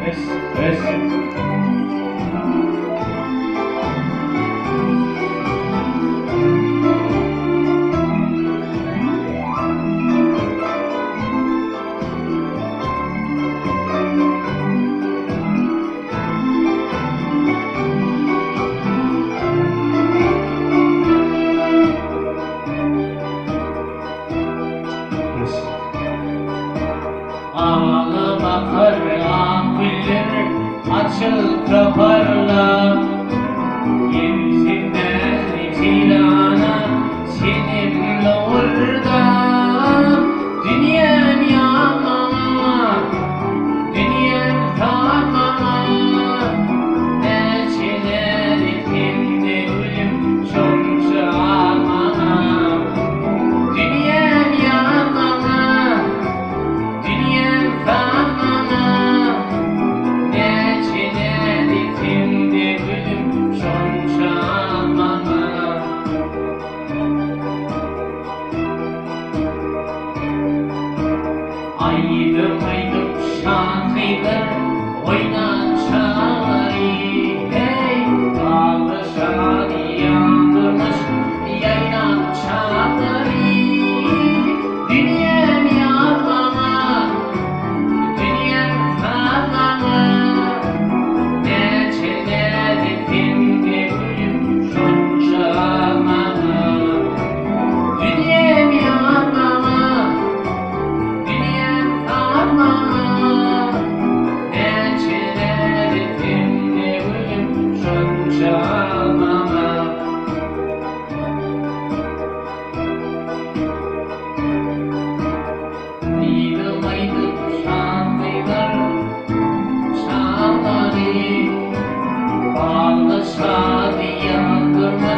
Res. Ağlı bakar akbilleri açıl kaparlar. Yeryüzünden itilana seninle orada. Dünyam yanmama, dünyam kalmama. Ne çeler ettimde ölüm sonucu almama. Dünyam yanmama, dünyam kalmama. Ne çeler ettimde ölüm sonucu almama. Aydım aydım şarkılar oynat çağrı. Hey bağlı şadi yandırmış yaylan çağrı. Dünyam yanmama, dünyam kalmama. Ne çeler ettimde ölüm sonucu almama. Dünyam yanmama, dünyam kalmama. Ne çeler ettimde ölüm sonucu almama. Aydım aydım şarkılar çağrı. Bağlı şadi yandırmış